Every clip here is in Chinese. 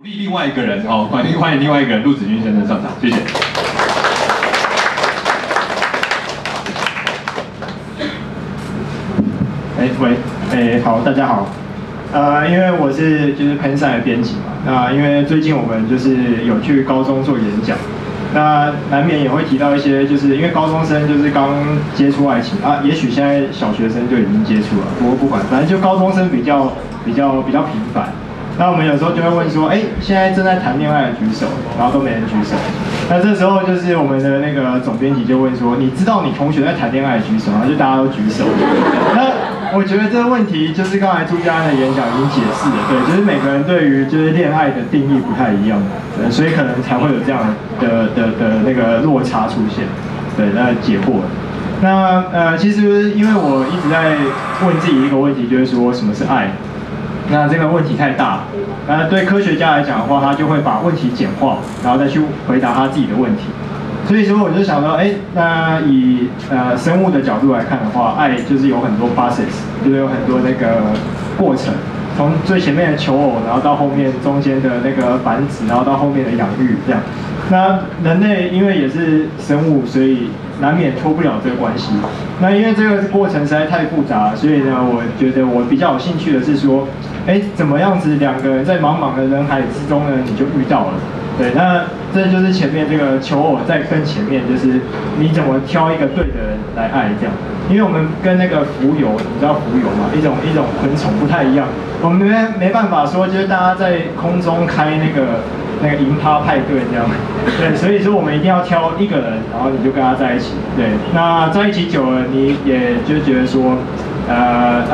鼓励另外一个人哦，欢迎另外一个人陆子君先生上场，谢谢。好，大家好。因为我是就是 Pensan 的编辑嘛，那因为最近我们就是有去高中做演讲，那难免也会提到一些，就是因为高中生就是刚接触爱情啊，也许现在小学生就已经接触了，不过不管，反正就高中生比较频繁。那我们有时候就会问说，现在正在谈恋爱的举手，然后都没人举手。那这时候就是我们的那个总编辑就问说，你知道你同学在谈恋爱的举手，然后就大家都举手。那我觉得这个问题就是刚才朱家安的演讲已经解释了，对，就是每个人对于就是恋爱的定义不太一样，对，所以可能才会有这样的那个落差出现，对，那解惑了。那其实因为我一直在问自己一个问题，就是说什么是爱？那这个问题太大，对科学家来讲的话，他就会把问题简化，然后再去回答他自己的问题。所以说我就想到，那以生物的角度来看的话，爱就是有很多 process， 就是有很多那个过程，从最前面的求偶，然后到后面中间的那个繁殖，然后到后面的养育这样。那人类因为也是生物，所以难免脱不了这个关系。那因为这个过程实在太复杂，所以呢，我觉得我比较有兴趣的是说，怎么样子两个人在茫茫的人海之中呢，你就遇到了。对，那这就是前面这个求偶，在更前面就是你怎么挑一个对的人来爱这样。因为我们跟那个浮游，你知道浮游吗？一种昆虫不太一样，我们没办法说就是大家在空中开那个银趴派对这样。对，所以说我们一定要挑一个人，然后你就跟他在一起。对，那在一起久了，你也就觉得说，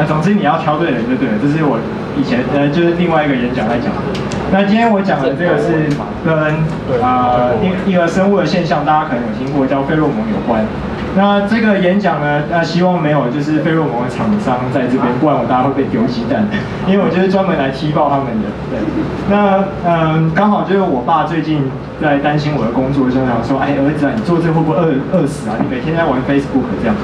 总之你要挑对人就对了。这是我以前就是另外一个演讲在讲的。那今天我讲的这个是跟一个生物的现象，大家可能有听过，叫费洛蒙有关。那这个演讲呢，希望没有就是费洛蒙的厂商在这边，不然我大家会被丢鸡蛋，因为我就是专门来踢爆他们的。对，那刚好就是我爸最近在担心我的工作，就想说，儿子啊，你做这会不会饿死啊？你每天在玩 Facebook 这样。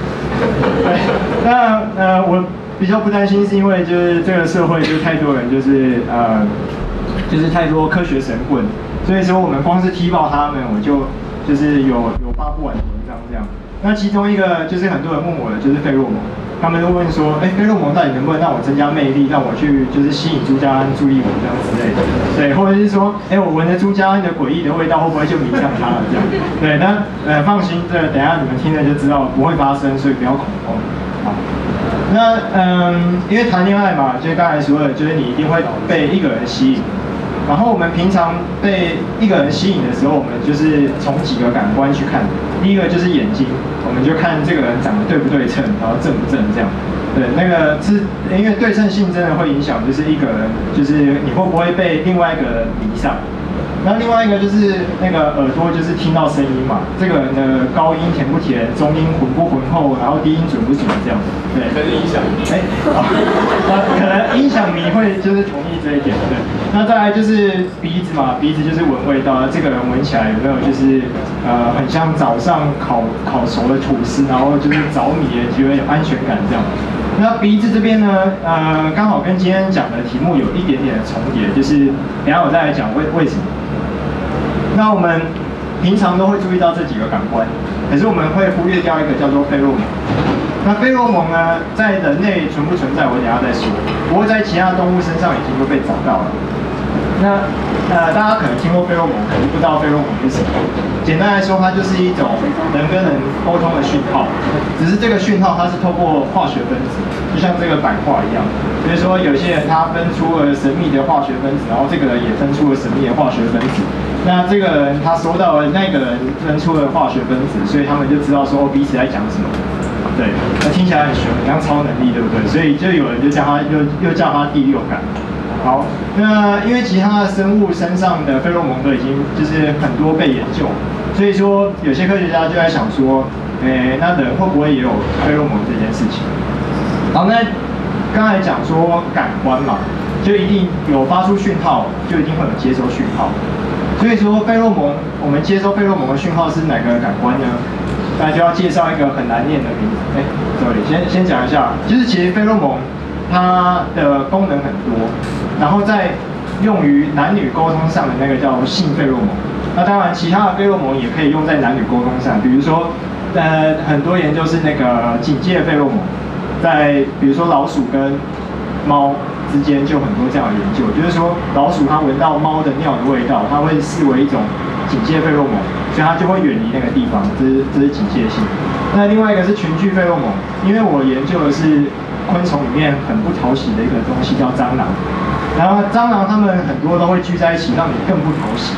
对，那我比较不担心，是因为就是这个社会就是太多人就是太多科学神棍，所以说我们光是踢爆他们，我就是有发不完的文章这样。那其中一个就是很多人问我的就是费洛蒙，他们都问说，费洛蒙到底能不能让我增加魅力，让我去就是吸引朱家安注意我这样之类的，对，或者是说，我闻着朱家安的诡异的味道，会不会就迷上他了这样？对，那放心，这等一下你们听了就知道不会发生，所以不要恐慌。好，那因为谈恋爱嘛，就是刚才说的，就是你一定会被一个人吸引。然后我们平常被一个人吸引的时候，我们就是从几个感官去看。第一个就是眼睛，我们就看这个人长得对不对称，然后正不正这样。对，那个是因为对称性真的会影响，就是一个人，就是你会不会被另外一个人迷上。那另外一个就是那个耳朵，就是听到声音嘛，这个人的高音甜不甜，中音浑不浑厚，然后低音准不准这样。对，这是音响。可能音响迷会就是同意这一点。对，那再来就是鼻子嘛，鼻子就是闻味道，这个人闻起来有没有就是很像早上烤熟的吐司，然后就是着迷的，觉得有安全感这样。那鼻子这边呢，刚好跟今天讲的题目有一点点的重叠，就是等一下我再来讲为什么。那我们平常都会注意到这几个感官，可是我们会忽略掉一个叫做费洛蒙。那费洛蒙呢，在人类存不存在，我等一下再说。不过在其他动物身上已经都被找到了。那大家可能听过费洛蒙，可是不知道费洛蒙是什么。简单来说，它就是一种人跟人沟通的讯号，只是这个讯号它是透过化学分子，就像这个版画一样。所以说，有些人他分出了神秘的化学分子，然后这个人也分出了神秘的化学分子。那这个人他收到了那个人分出了化学分子，所以他们就知道说彼此在讲什么。对，那听起来很玄，很像超能力，对不对？所以就有人就叫他又叫他第六感。好，那因为其他的生物身上的费洛蒙都已经就是很多被研究，所以说有些科学家就在想说，那人会不会也有费洛蒙这件事情？好，那刚才讲说感官嘛，就一定有发出讯号，就一定会有接收讯号。所以说费洛蒙，我们接收费洛蒙的讯号是哪个感官呢？大家就要介绍一个很难念的名字。sorry， 先讲一下，就是其实费洛蒙它的功能很多，然后在用于男女沟通上的那个叫性费洛蒙。那当然，其他的费洛蒙也可以用在男女沟通上，比如说，很多研究是那个警戒费洛蒙，在比如说老鼠跟猫之间就很多这样的研究，就是说老鼠它闻到猫的尿的味道，它会视为一种警戒费洛蒙，所以它就会远离那个地方，这是警戒性。那另外一个是群聚费洛蒙，因为我研究的是昆虫里面很不讨喜的一个东西叫蟑螂，然后蟑螂它们很多都会聚在一起，让你更不讨喜，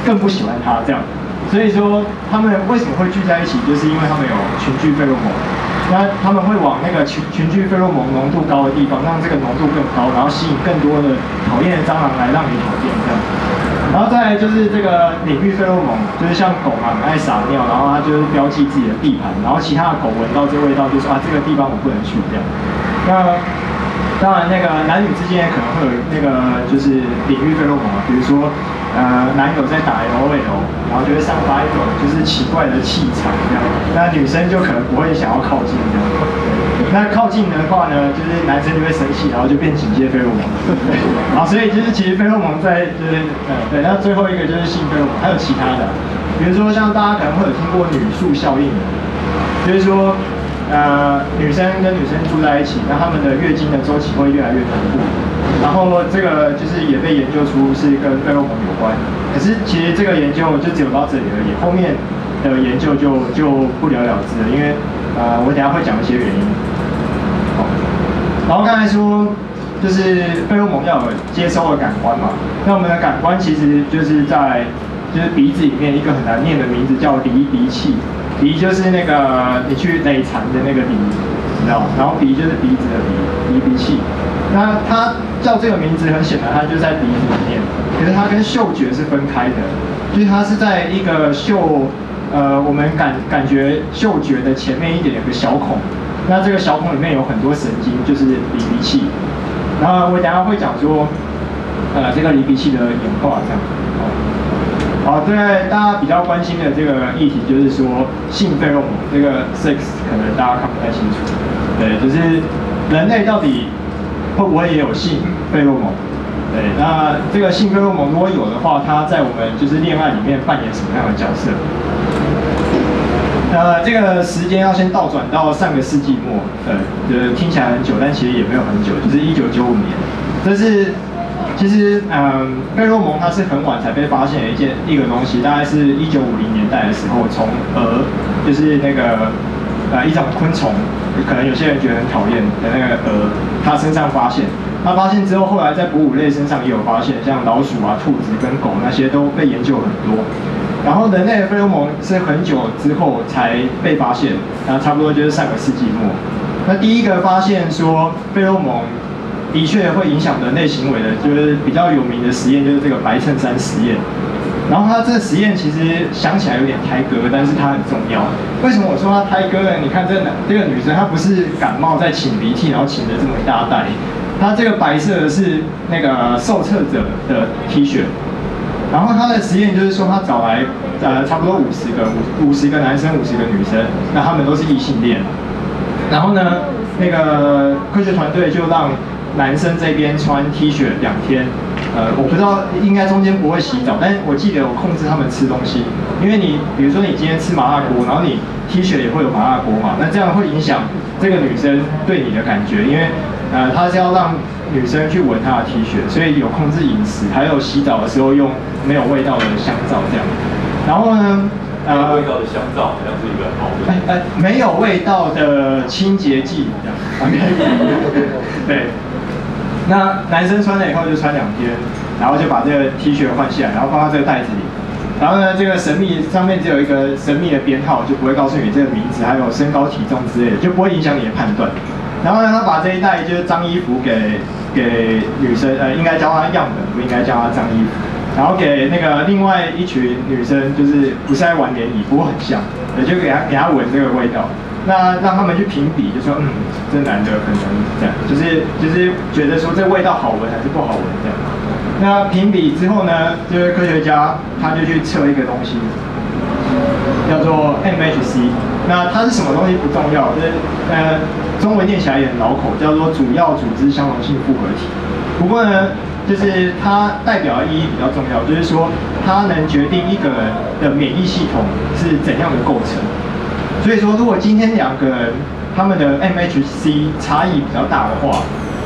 更不喜欢它这样。所以说它们为什么会聚在一起，就是因为它们有群聚费洛蒙。那他们会往那个群聚费洛蒙浓度高的地方，让这个浓度更高，然后吸引更多的讨厌的蟑螂来让你讨厌这样。然后再来就是这个领域费洛蒙，就是像狗嘛很爱撒尿，然后它就是标记自己的地盘，然后其他的狗闻到这个味道就说啊这个地方我不能去这样。那当然那个男女之间可能会有那个就是领域费洛蒙啊，比如说男友在打 LOL， 然后就会散发一种就是奇怪的气场这样，那女生就可能不会想要靠近这样。那靠近的话呢，就是男生就会生气，然后就变警戒费洛蒙。好，所以就是其实费洛蒙在就是对，那最后一个就是性费洛蒙，还有其他的，比如说像大家可能会有听过女宿效应，就是说女生跟女生住在一起，那她们的月经的周期会越来越同步。然后这个就是也被研究出是跟费洛蒙有关，可是其实这个研究就只有到这里而已，后面的研究就不了了之了，因为我等一下会讲一些原因。好，然后刚才说就是费洛蒙要有接收的感官嘛，那我们的感官其实就是在就是鼻子里面一个很难念的名字叫离鼻器，离就是那个你去累残的那个离，你知道，然后鼻就是鼻子的离，离鼻器。那它叫这个名字，很显然它就在鼻子里面，可是它跟嗅觉是分开的，就是它是在一个我们感觉嗅觉的前面一点有个小孔，那这个小孔里面有很多神经，就是离鼻器。然后我等一下会讲说，这个离鼻器的演化这样。好，对大家比较关心的这个议题就是说性费洛蒙，这个 sex 可能大家看不太清楚，对，就是人类到底会不会也有性费洛蒙？对，那这个性费洛蒙如果有的话，它在我们就是恋爱里面扮演什么样的角色？这个时间要先倒转到上个世纪末，就是听起来很久，但其实也没有很久，就是1995年。这是其实费洛蒙它是很晚才被发现的一个东西，大概是1950年代的时候，从就是那个一种昆虫，可能有些人觉得很讨厌的那个它身上发现。它发现之后，后来在哺乳类身上也有发现，像老鼠啊、兔子跟狗那些都被研究很多。然后人类的费洛蒙是很久之后才被发现，然后差不多就是上个世纪末。那第一个发现说费洛蒙的确会影响人类行为的，就是比较有名的实验，就是这个白衬衫实验。然后它这个实验其实想起来有点胎歌，但是它很重要。为什么我说它胎歌呢？你看这个女生，她不是感冒在擤鼻涕，然后擤了这么一大袋，她这个白色的是那个受测者的 T 恤。然后他的实验就是说，他找来差不多50个男生，50个女生，那他们都是异性恋。然后呢，那个科学团队就让男生这边穿 T 恤2天，我不知道应该中间不会洗澡，但是我记得我控制他们吃东西，因为你比如说你今天吃麻辣锅，然后你 T 恤也会有麻辣锅嘛，那这样会影响这个女生对你的感觉，因为他是要让女生去闻她的 T 恤，所以有控制饮食，还有洗澡的时候用没有味道的香皂这样。然后呢，没有味道的香皂好像是一个好的。没有味道的清洁剂这样。OK。对。那男生穿了以后就穿2天，然后就把这个 T 恤换下来，然后放到这个袋子里。然后呢，这个神秘上面只有一个神秘的编号，就不会告诉你这个名字，还有身高体重之类的，就不会影响你的判断。然后呢，他把这一袋就是脏衣服给女生，应该叫她样本，不应该叫她脏衣服。然后给那个另外一群女生，就是不是在玩联谊，不过很像，也就给她闻这个味道。那让他们去评比，就说这男的可能这样，就是觉得说这味道好闻还是不好闻这样。那评比之后呢，就是科学家他就去测一个东西，叫做 MHC。那它是什么东西不重要，就是中文念起来也很老口，叫做主要组织相容性复合体。不过呢，就是它代表的意义比较重要，就是说它能决定一个人的免疫系统是怎样的构成。所以说，如果今天两个人他们的 MHC 差异比较大的话，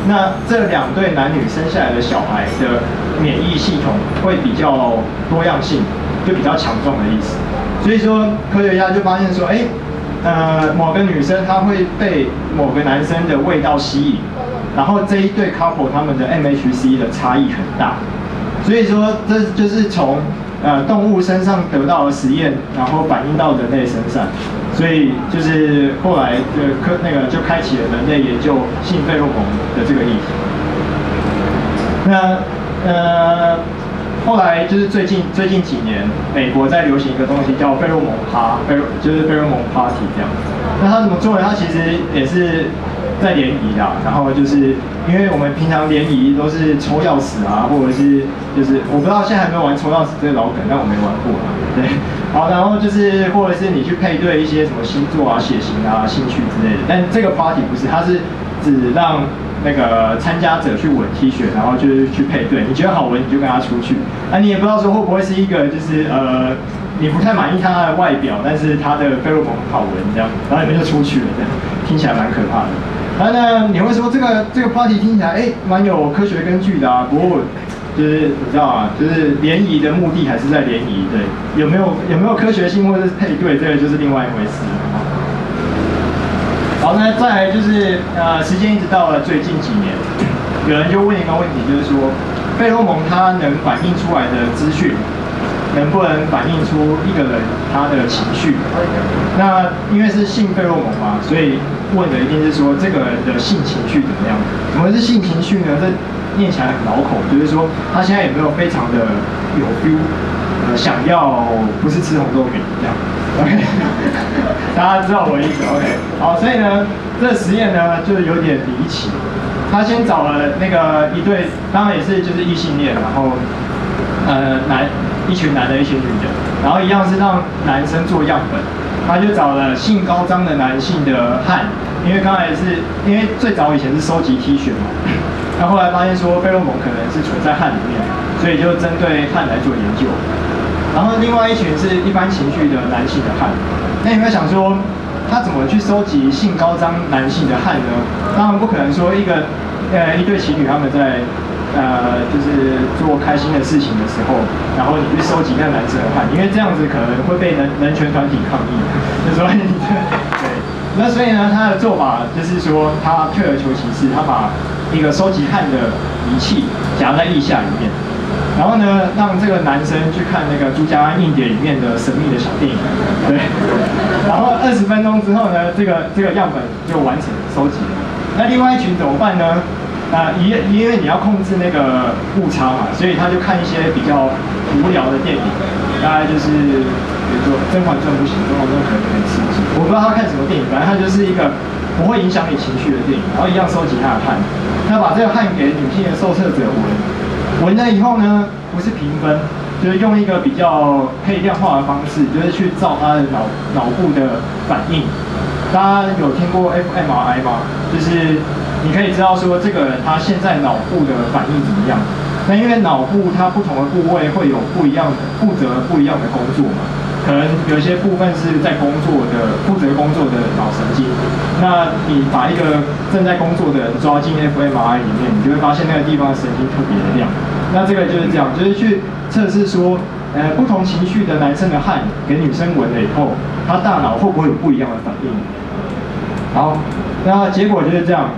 那这2对男女生下来的小孩的免疫系统会比较多样性，就比较强壮的意思。所以说，科学家就发现说，某个女生她会被某个男生的味道吸引，然后这一对 couple 他们的 MHC 的差异很大。所以说，这就是从动物身上得到的实验，然后反映到人类身上，所以就是后来的就开启了人类研究性费洛蒙的这个议题。那后来就是最近几年，美国在流行一个东西叫费洛蒙趴，就是费洛蒙 party 这样。那他怎么做呢？他其实也是在联谊啦，然后就是因为我们平常联谊都是抽钥匙啊，或者是就是我不知道现在还没有玩抽钥匙这个老梗，但我没玩过啦。对，好，然后就是或者是你去配对一些什么星座啊、血型啊、兴趣之类的。但这个 party 不是，它是只让那个参加者去闻 T 恤，然后就是去配对，你觉得好闻你就跟他出去。你也不知道说会不会是一个就是你不太满意他的外表，但是他的费洛蒙好闻这样，然后你们就出去了，这样听起来蛮可怕的。然后呢，你会说这个 party 听起来蛮有科学根据的啊，不过就是你知道啊，就是联谊的目的还是在联谊，对，有没有科学性或者是配对，这个就是另外一回事。好，那再来就是时间一直到了最近几年，有人就问一个问题，就是说费洛蒙它能反映出来的资讯，能不能反映出一个人他的情绪？那因为是性费洛蒙嘛，所以问的一定是说这个人的性情绪怎么样？什么是性情绪呢？这念起来很拗口，就是说他现在有没有非常的有 feel， 想要不是吃红豆饼这样 ，OK， 大家知道我的意思 ，OK， 好，所以呢，这个实验呢就有点离奇，他先找了那个一对，当然也是就是异性恋，然后一群男的，一群女的，然后一样是让男生做样本，他就找了性高涨的男性的汗，因为刚才是因为最早以前是收集 T 恤嘛。那后来发现说费洛蒙可能是存在汗里面，所以就针对汗来做研究。然后另外一群是一般情绪的男性的汗。那有没有想说，他怎么去收集性高涨男性的汗呢？当然不可能说一对情侣他们在就是做开心的事情的时候，然后你去收集那男生的汗，因为这样子可能会被人权团体抗议，就说你对。那所以呢，他的做法就是说，他退而求其次，他把一个收集汗的仪器夹在腋下里面，然后呢，让这个男生去看那个《朱家安硬碟》里面的神秘的小电影，对，然后20分钟之后呢，这个样本就完成收集了。那另外一群怎么办呢？因为你要控制那个误差嘛，所以他就看一些比较无聊的电影，大概就是比如说《甄嬛传》不行，《甄嬛传》可能有点刺激，我不知道他看什么电影，反正他就是一个不会影响你情绪的电影，然后一样收集他的汗，那把这个汗给女性的受测者闻了以后呢，不是评分，就是用一个比较可以量化的方式，就是去照他的脑部的反应。大家有听过 fMRI 吗？就是你可以知道说这个人他现在脑部的反应怎么样。那因为脑部它不同的部位会有负责不一样的工作嘛，可能有一些部分是在负责工作的脑神经。那你把一个正在工作的人抓进 fMRI 里面，你就会发现那个地方的神经特别的亮。那这个就是这样，就是去测试说，不同情绪的男生的汗给女生闻了以后，他大脑会不会有不一样的反应？好，那结果就是这样，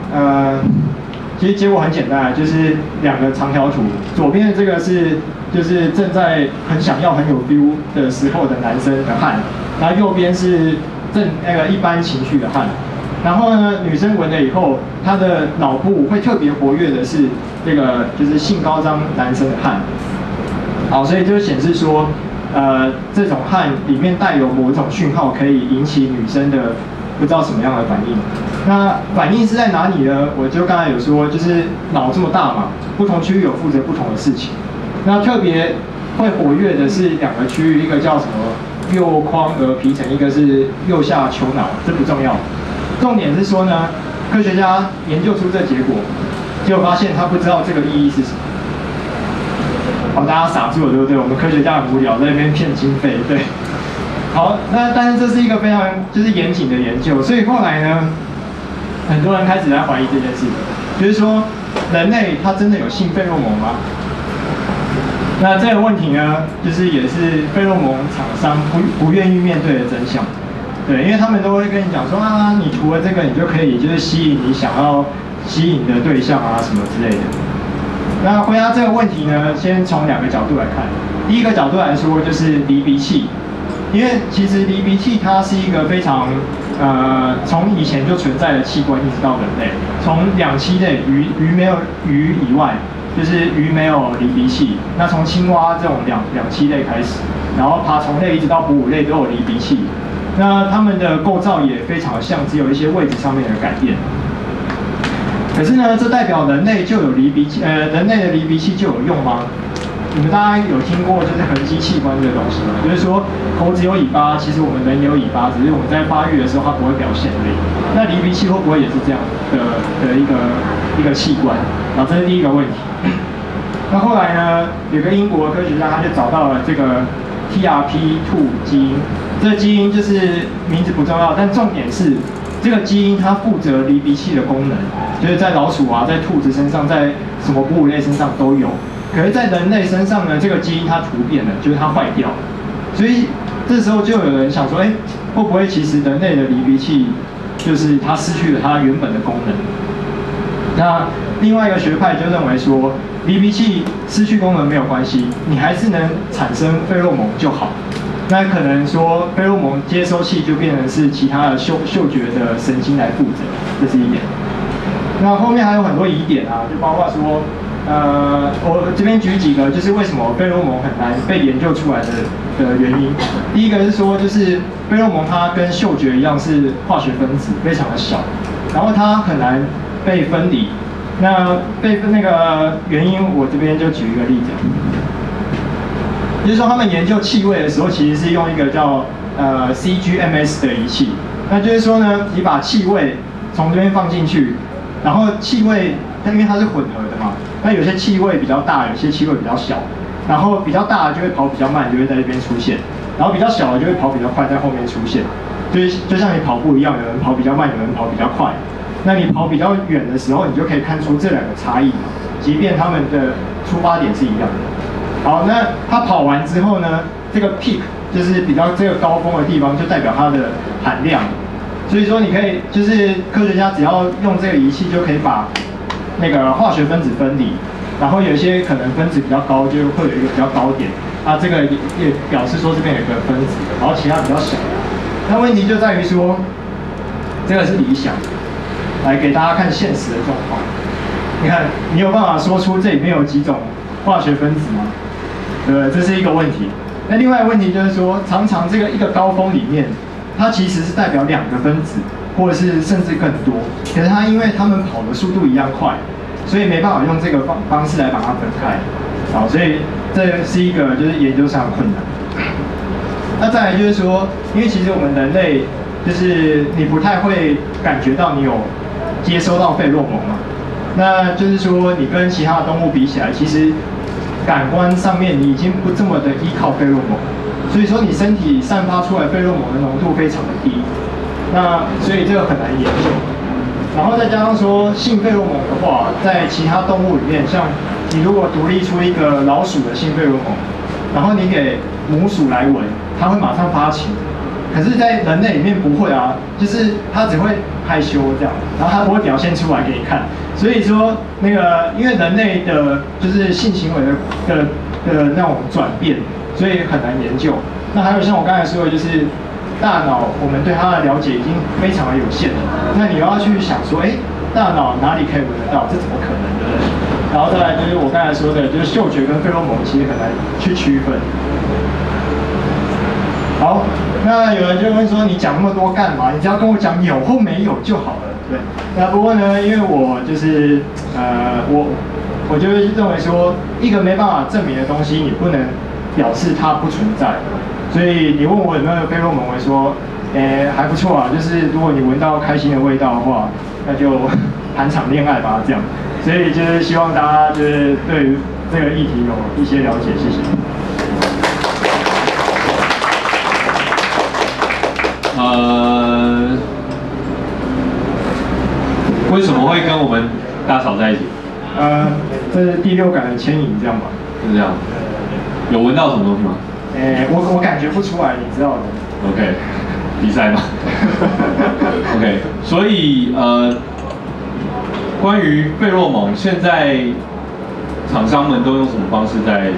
其实结果很简单，就是2个长条图，左边的这个是就是正在很想要很有 feel 的时候的男生的汗，然后右边是一般情绪的汗。然后呢，女生闻了以后，她的脑部会特别活跃的是这个就是性高涨男生的汗。好，所以就显示说，这种汗里面带有某种讯号，可以引起女生的不知道什么样的反应。那反应是在哪里呢？我就刚才有说，就是脑这么大嘛，不同区域有负责不同的事情。那特别会活跃的是2个区域，一个叫什么右眶额皮层，一个是右下丘脑，这不重要。重点是说呢，科学家研究出这结果，结果发现他不知道这个意义是什么。好，大家傻住了，对不对？我们科学家很无聊，在那边骗经费，对。好，那但是这是一个非常就是严谨的研究，所以后来呢，很多人开始在怀疑这件事，就是说人类它真的有性费洛蒙吗？那这个问题呢，就是也是费洛蒙厂商不愿意面对的真相。对，因为他们都会跟你讲说啊，你涂了这个，你就可以就是吸引你想要吸引的对象啊什么之类的。那回答这个问题呢，先从2个角度来看。第一个角度来说，就是离鼻器，因为其实离鼻器它是一个非常从以前就存在的器官，一直到人类，从两栖类鱼没有鱼以外，就是鱼没有离鼻器。那从青蛙这种两栖类开始，然后爬虫类一直到哺乳类都有离鼻器。那它们的构造也非常像，只有一些位置上面的改变。可是呢，这代表人类就有离鼻器，人类的离鼻器就有用吗？你们大家有听过就是横肌器官这个东西吗？就是说猴子有尾巴，其实我们人也有尾巴，只是我们在发育的时候它不会表现而已。那离鼻器会不会也是这样的一个器官？然后这是第一个问题。那后来呢，有个英国的科学家他就找到了这个 TRP2 基因。这个基因就是名字不重要，但重点是这个基因它负责离鼻器的功能，就是在老鼠啊、在兔子身上、在什么哺乳类身上都有。可是，在人类身上呢，这个基因它突变了，就是它坏掉了。所以这时候就有人想说，哎，会不会其实人类的离鼻器就是它失去了它原本的功能？那另外一个学派就认为说，离鼻器失去功能没有关系，你还是能产生费洛蒙就好。那可能说费洛蒙接收器就变成是其他的嗅觉的神经来负责，这是一点。那后面还有很多疑点啊，就包括说，我这边举几个，就是为什么费洛蒙很难被研究出来的原因。第一个是说，就是费洛蒙它跟嗅觉一样是化学分子，非常的小，然后它很难被分离。那那个原因，我这边就举一个例子。就是说，他们研究气味的时候，其实是用一个叫CGMS 的仪器。那就是说呢，你把气味从这边放进去，然后气味，因为它是混合的嘛，那有些气味比较大，有些气味比较小。然后比较大的就会跑比较慢，就会在这边出现；然后比较小的就会跑比较快，在后面出现。就像你跑步一样，有人跑比较慢，有人跑比较快。那你跑比较远的时候，你就可以看出这2个差异嘛，即便他们的出发点是一样的。好，那他跑完之后呢，这个 peak 就是比较这个高峰的地方，就代表它的含量。所以说，你可以就是科学家只要用这个仪器，就可以把那个化学分子分离，然后有些可能分子比较高，就会有一个比较高点。啊，这个也表示说这边有一个分子，然后其他比较小。那问题就在于说，这个是理想，来给大家看现实的状况。你看，你有办法说出这里面有几种化学分子吗？对不对？这是一个问题。那另外一个问题就是说，常常这个一个高峰里面，它其实是代表2个分子，或者是甚至更多。可是它因为它们跑的速度一样快，所以没办法用这个方式来把它分开。好，所以这是一个就是研究上的困难。那再来就是说，因为其实我们人类就是你不太会感觉到你有接收到费洛蒙嘛，那就是说你跟其他的动物比起来，其实感官上面你已经不这么的依靠费洛蒙，所以说你身体散发出来费洛蒙的浓度非常的低，那所以这个很难研究。然后再加上说性费洛蒙的话，在其他动物里面，像你如果独立出一个老鼠的性费洛蒙，然后你给母鼠来闻，它会马上发情。可是，在人类里面不会啊，就是它只会害羞这样，然后它不会表现出来给你看。所以说，那个因为人类的就是性行为的那种转变，所以很难研究。那还有像我刚才说的，就是大脑，我们对它的了解已经非常的有限了。那你要去想说，哎，大脑哪里可以闻得到？这怎么可能，对不对？然后再来就是我刚才说的，就是嗅觉跟费洛蒙其实很难去区分。好，那有人就会说，你讲那么多干嘛？你只要跟我讲有或没有就好了，对。那不过呢，因为我就是我就会认为说，一个没办法证明的东西，你不能表示它不存在。所以你问我有没有费洛蒙，我会说，还不错啊。就是如果你闻到开心的味道的话，那就谈场恋爱吧，这样。所以就是希望大家就是对于这个议题有一些了解，谢谢。为什么会跟我们大嫂在一起？这是第6感的牵引，这样吧？是这样。有闻到什么东西吗？我感觉不出来，你知道的。OK， 比赛吗？OK， 所以关于费洛蒙，现在厂商们都用什么方式在宣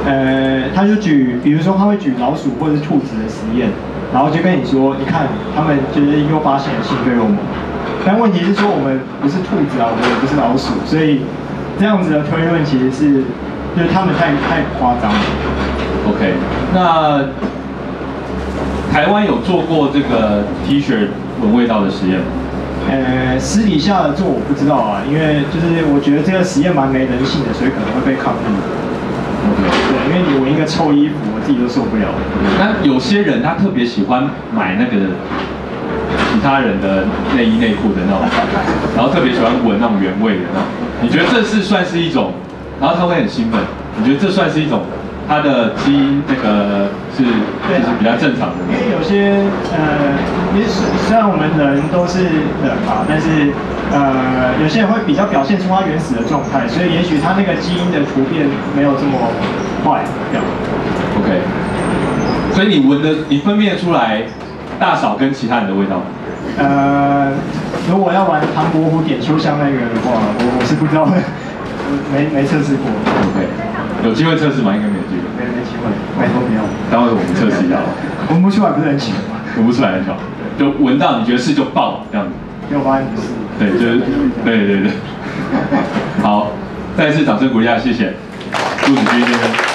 传？他就比如说他会举老鼠或者是兔子的实验，然后就跟你说，你看他们就是又发现了性费洛蒙。但问题是说，我们不是兔子啊，我们也不是老鼠，所以这样子的推论其实是，就是他们太夸张了。OK， 那台湾有做过这个 T 恤闻味道的实验吗？私底下的做我不知道啊，因为就是我觉得这个实验蛮没人性的，所以可能会被抗议。OK， 对，因为你闻一个臭衣服，我自己都受不了。那有些人他特别喜欢买那个其他人的内衣内裤的那种，然后特别喜欢闻那种原味的那种。你觉得这是算是一种？然后他会很兴奋。你觉得这算是一种他的基因这个就是比较正常的？因为有些因为虽然我们人都是人嘛，但是有些人会比较表现出他原始的状态，所以也许他那个基因的突变没有这么快。OK， 所以你分辨出来大嫂跟其他人的味道吗？如果要玩唐伯虎点秋香那个的话，我是不知道的，没测试过。OK， 有机会测试吗？应该没有机会。没机会，拜托不要。待会我们测试一下。闻不出来不是很巧吗？闻不出来很巧，就闻到你觉得是就爆这样子。结果发现不是。对，就是对。好，再次掌声鼓励一下，谢谢陆子君先生。